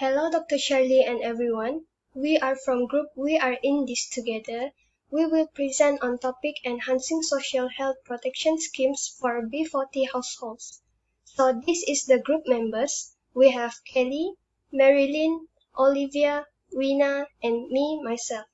Hello, Dr. Shirley and everyone. We are from group We Are In This Together. We will present on topic enhancing social health protection schemes for B40 households. So this is the group members. We have Kelly, Marylyn, Olivia, Wina, and myself.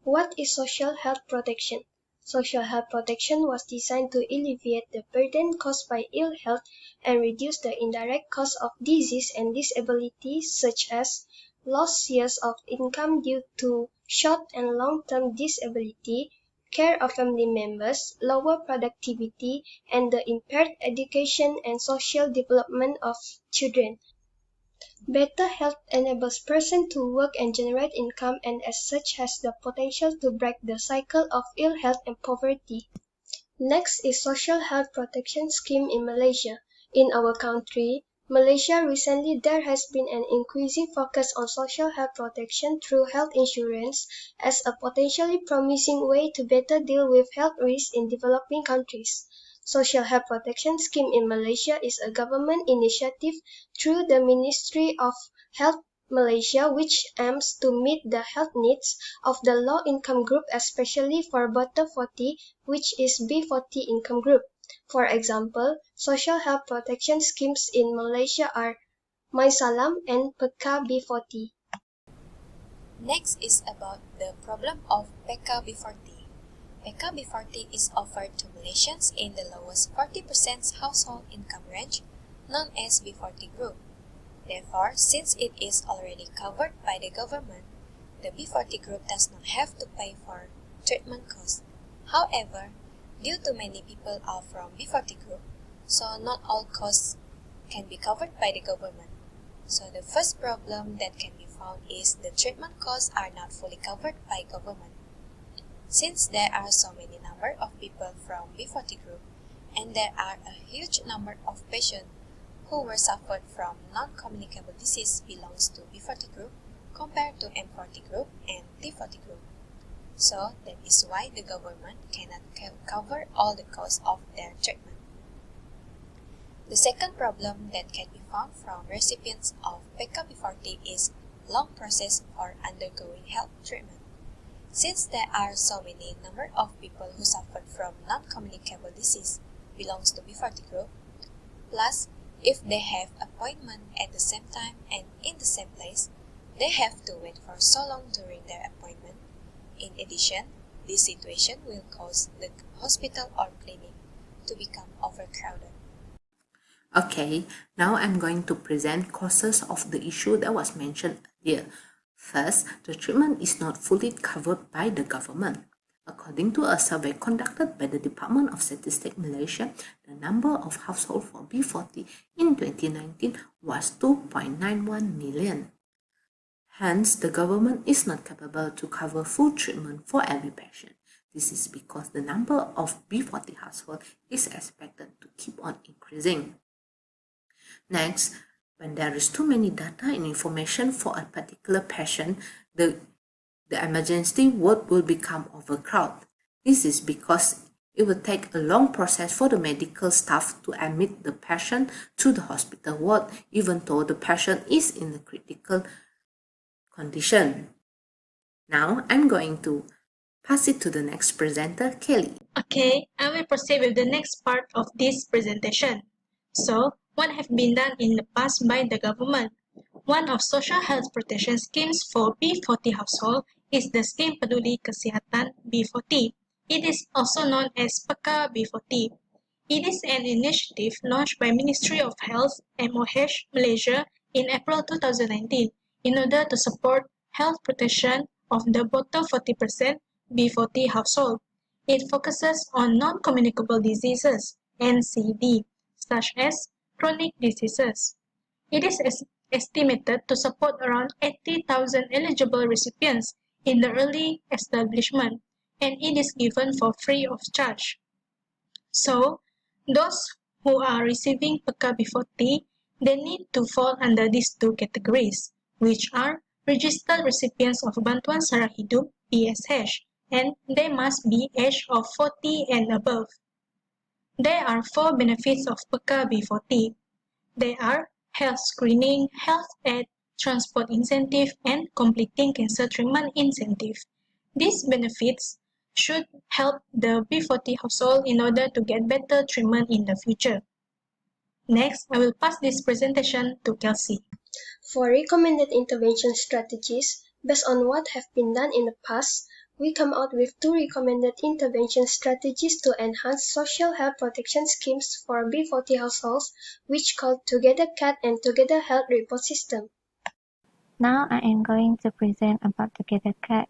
What is social health protection? Social health protection was designed to alleviate the burden caused by ill health and reduce the indirect cost of disease and disability such as lost years of income due to short and long-term disability, care of family members, lower productivity, and the impaired education and social development of children. Better health enables person to work and generate income and as such has the potential to break the cycle of ill health and poverty. Next is social health protection scheme in Malaysia. In our country, Malaysia recently there has been an increasing focus on social health protection through health insurance as a potentially promising way to better deal with health risks in developing countries. Social Health Protection Scheme in Malaysia is a government initiative through the Ministry of Health Malaysia which aims to meet the health needs of the low-income group especially for bottom 40 which is B40 income group. For example, social health protection schemes in Malaysia are My Salam and PK B40. Next is about the problem of PK B40. PK B40 is offered to Malaysians in the lowest 40% household income range, known as B40 group. Therefore, since it is already covered by the government, the B40 group does not have to pay for treatment costs. However, due to many people are from B40 group, so not all costs can be covered by the government. So the first problem that can be found is the treatment costs are not fully covered by government. Since there are so many number of people from B40 group and there are a huge number of patients who were suffered from non-communicable disease belongs to B40 group compared to M40 group and T40 group. So that is why the government cannot cover all the costs of their treatment. The second problem that can be found from recipients of PK B40 is long process for undergoing health treatment. Since there are so many number of people who suffered from non-communicable disease belongs to B40 group, plus if they have appointment at the same time and in the same place, they have to wait for so long during their appointment. In addition, this situation will cause the hospital or clinic to become overcrowded. Okay, now I'm going to present causes of the issue that was mentioned earlier. First, the treatment is not fully covered by the government. According to a survey conducted by the Department of Statistics Malaysia, the number of households for B40 in 2019 was 2.91 million. Hence, the government is not capable to cover full treatment for every patient. This is because the number of B40 households is expected to keep on increasing. Next, when there is too many data and information for a particular patient, the emergency ward will become overcrowded. This is because it will take a long process for the medical staff to admit the patient to the hospital ward, even though the patient is in a critical condition. Now, I'm going to pass it to the next presenter, Kelly. Okay, I will proceed with the next part of this presentation. So, what have been done in the past by the government? One of social health protection schemes for B40 household is the Scheme Peduli Kesihatan B40. It is also known as PK B40. It is an initiative launched by Ministry of Health MOH Malaysia in April 2019 in order to support health protection of the bottom 40% B40 household. It focuses on non-communicable diseases (NCD) such as chronic diseases. It is estimated to support around 80,000 eligible recipients in the early establishment, and it is given for free of charge. So, those who are receiving PK B40, they need to fall under these two categories, which are registered recipients of Bantuan Sara Hidup (BSH), and they must be aged of 40 and above. There are 4 benefits of PK B40. They are health screening, health aid, transport incentive, and completing cancer treatment incentive. These benefits should help the B40 household in order to get better treatment in the future. Next, I will pass this presentation to Kalsie. For recommended intervention strategies, based on what have been done in the past, we come out with 2 recommended intervention strategies to enhance social health protection schemes for B40 households, which called Together Cat and Together Health Report System. Now I am going to present about Together Cat.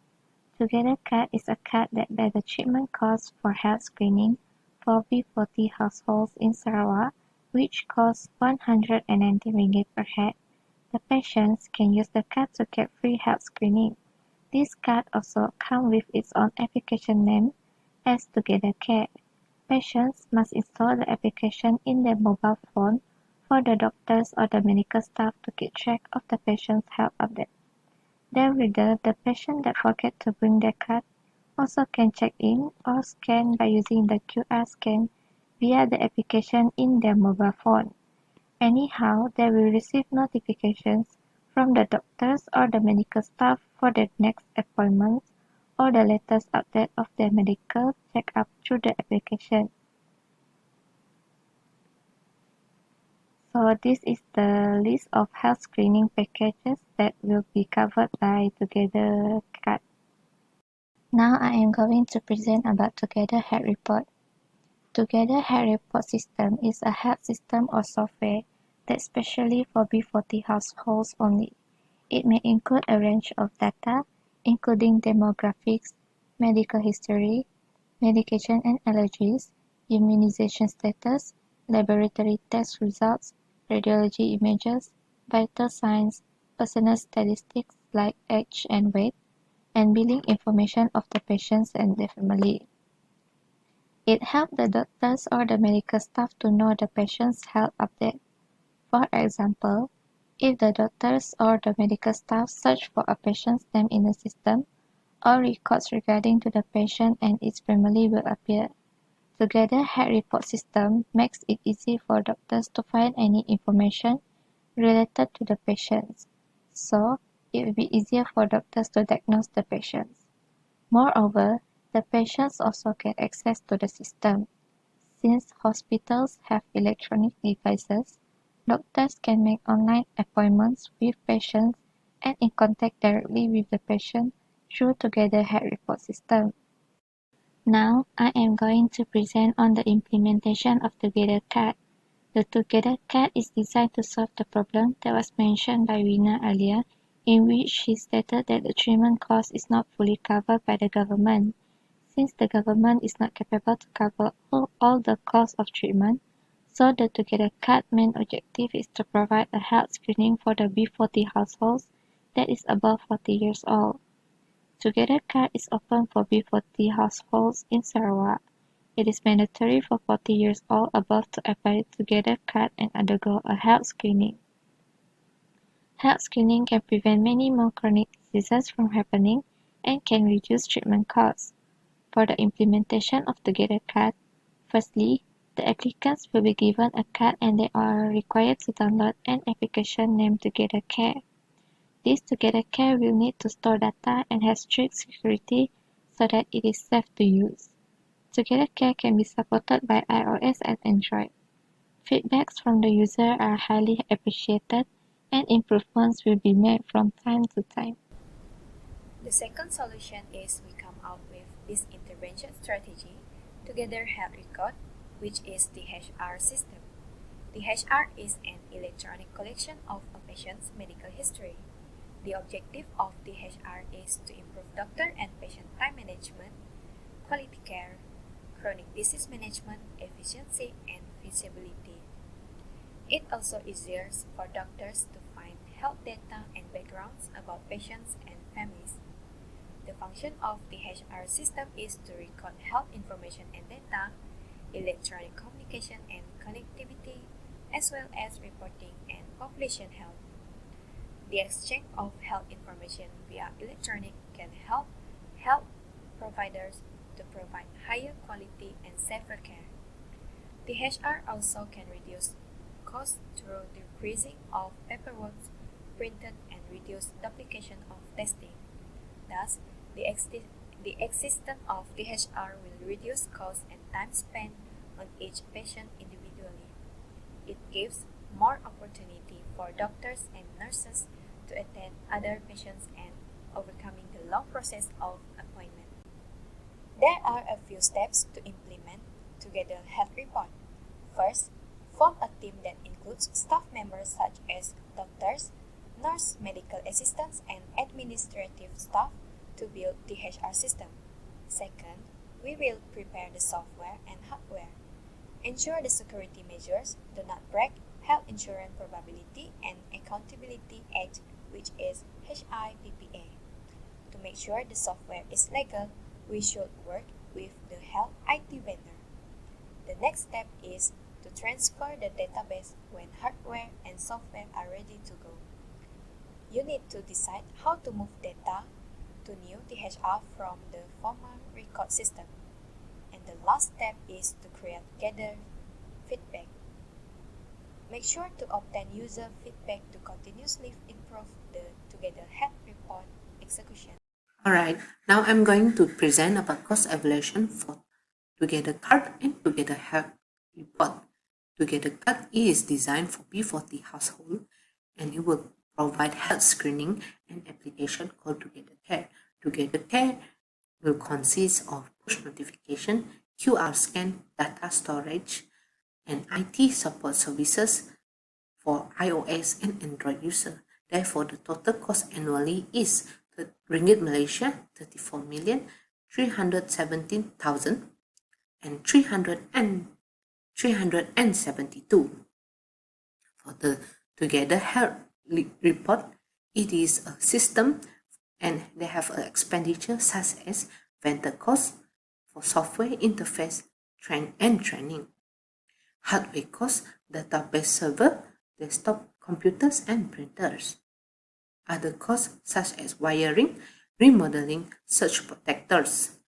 Together Cat is a cat that bears the treatment cost for health screening for B40 households in Sarawak, which costs RM190 per head. The patients can use the card to get free health screening. This card also comes with its own application name as Together Care. Patients must install the application in their mobile phone for the doctors or the medical staff to keep track of the patient's health update. Thereafter, the patient that forget to bring their card also can check in or scan by using the QR scan via the application in their mobile phone. Anyhow, they will receive notifications from the doctors or the medical staff for their next appointments or the latest update of their medical check-up through the application. So this is the list of health screening packages that will be covered by Together Cat. Now I am going to present about Together Health Report. Together Health Report System is a health system or software that's specially for B40 households only. It may include a range of data, including demographics, medical history, medication and allergies, immunization status, laboratory test results, radiology images, vital signs, personal statistics like age and weight, and billing information of the patients and their family. It helps the doctors or the medical staff to know the patient's health update. For example, if the doctors or the medical staff search for a patient's name in the system, all records regarding to the patient and its family will appear. Together Health Report System makes it easy for doctors to find any information related to the patients, so it will be easier for doctors to diagnose the patients. Moreover, the patients also get access to the system. Since hospitals have electronic devices, doctors can make online appointments with patients and in contact directly with the patient through Together Health Report System. Now, I am going to present on the implementation of Together Cat. The Together Cat is designed to solve the problem that was mentioned by Wina earlier, in which she stated that the treatment cost is not fully covered by the government. Since the government is not capable to cover all the costs of treatment, so the Together Cat main objective is to provide a health screening for the B40 households that is above 40 years old. Together Cat is open for B40 households in Sarawak. It is mandatory for 40 years old above to apply Together Cat and undergo a health screening. Health screening can prevent many more chronic diseases from happening and can reduce treatment costs. For the implementation of Together Cat, firstly, the applicants will be given a card and they are required to download an application named Together Care. This Together Care will need to store data and has strict security so that it is safe to use. Together Care can be supported by iOS and Android. Feedbacks from the user are highly appreciated and improvements will be made from time to time. The second solution is we come out with this intervention strategy, Together Health Record, which is the HR system. The HR is an electronic collection of a patient's medical history. The objective of the HR is to improve doctor and patient time management, quality care, chronic disease management, efficiency, and feasibility. It also is easier for doctors to find health data and backgrounds about patients and families. The function of the HR system is to record health information and data, electronic communication and connectivity, as well as reporting and population health. The exchange of health information via electronic can help health providers to provide higher quality and safer care. The HR also can reduce costs through decreasing of paperwork printed and reduce duplication of testing. Thus, the existence of THR will reduce cost and time spent on each patient individually. It gives more opportunity for doctors and nurses to attend other patients and overcoming the long process of appointment. There are a few steps to implement Together Health Report. First, form a team that includes staff members such as doctors, nurse, medical assistants, and administrative staff to build the HR system. Second, we will prepare the software and hardware. Ensure the security measures do not break Health Insurance Probability and Accountability Act, which is HIPPA. To make sure the software is legal, we should work with the health IT vendor. The next step is to transfer the database when hardware and software are ready to go. You need to decide how to move data to new THR from the former record system. And the last step is to gather feedback. Make sure to obtain user feedback to continuously improve the Together Health Report execution. Alright, now I'm going to present about cost evaluation for Together Card and Together Health Report. Together Card is designed for B40 household and it will provide health screening and application called Together Care. Together Care will consist of push notification, QR scan, data storage, and IT support services for iOS and Android user. Therefore, the total cost annually is Ringgit Malaysia 34,317,000 and 372. For the Together Health Report, it is a system and they have an expenditure such as vendor costs for software interface and training, hardware costs, database server, desktop computers and printers. Other costs such as wiring, remodeling, surge protectors.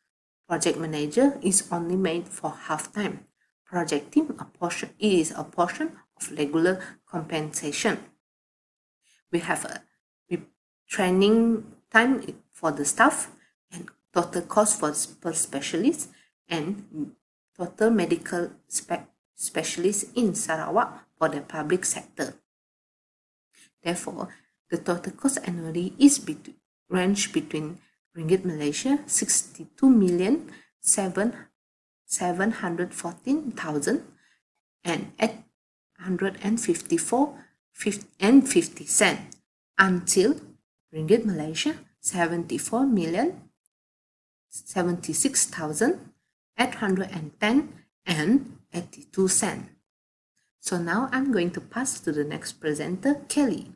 Project manager is only made for half-time. Project team is a portion of regular compensation. We have a training time for the staff and total cost for per specialist and total medical specialists in Sarawak for the public sector. Therefore, the total cost annually is range between Ringgit Malaysia 62,714,000 and 854.50 cents until Ringgit Malaysia 74,076,810 and 82 cents. So now I'm going to pass to the next presenter, Kelly.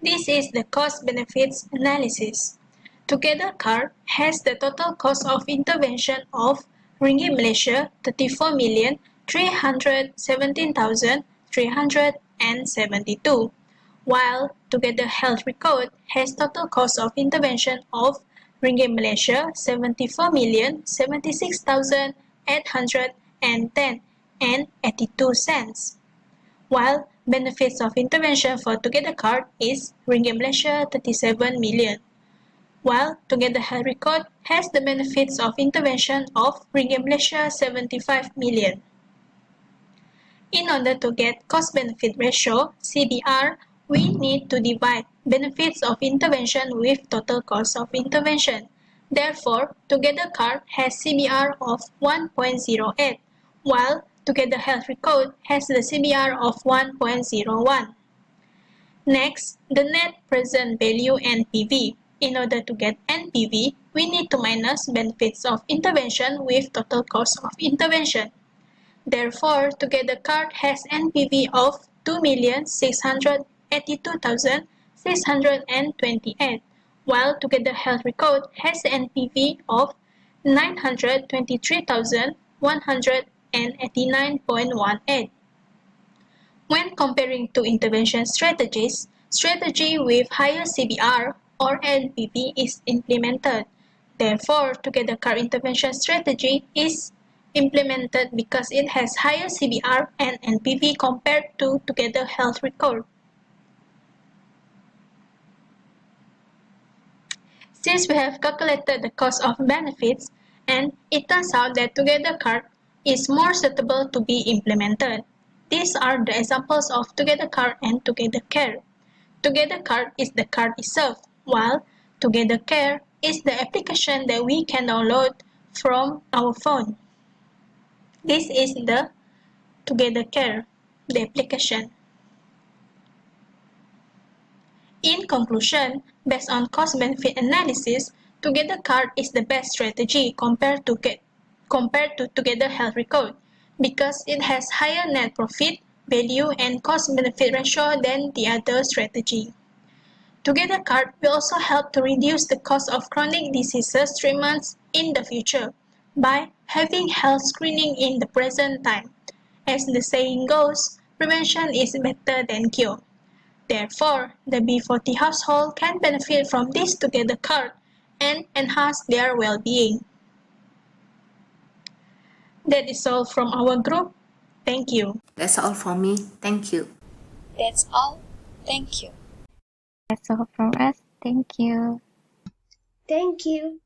This is the cost benefits analysis. Together Card has the total cost of intervention of Ringgit Malaysia 34,317,372, while Together Health Record has total cost of intervention of Ringgit Malaysia 74,076,810 and 82 cents. While benefits of intervention for Together Card is Ringgit Malaysia 37 million, while Together Health Record has the benefits of intervention of Ringgit Malaysia 75 million. In order to get cost-benefit ratio, CBR, we need to divide benefits of intervention with total cost of intervention. Therefore, Together Card has CBR of 1.08, while Together Health Record has the CBR of 1.01. Next, the net present value NPV. In order to get NPV, we need to minus benefits of intervention with total cost of intervention. Therefore, Together Card has NPV of 2,682,628, while Together Health Record has NPV of 923,189.18. When comparing two intervention strategies, strategy with higher CBR or NPV is implemented. Therefore, Together Card intervention strategy is implemented because it has higher CBR and NPV compared to Together Health Record. Since we have calculated the cost of benefits, and it turns out that Together card is more suitable to be implemented. These are the examples of Together card and Together care. Together card is the card itself, while Together care is the application that we can download from our phone. This is the Together care, the application. In conclusion, based on cost-benefit analysis, Together card is the best strategy compared to Together health record because it has higher net profit, value, and cost-benefit ratio than the other strategy. Together card will also help to reduce the cost of chronic diseases treatments in the future by having health screening in the present time. As the saying goes, prevention is better than cure. Therefore, the B40 household can benefit from this Together card and enhance their well-being. That is all from our group. Thank you. That's all from me. Thank you. That's all. Thank you. That's all from us. Thank you. Thank you.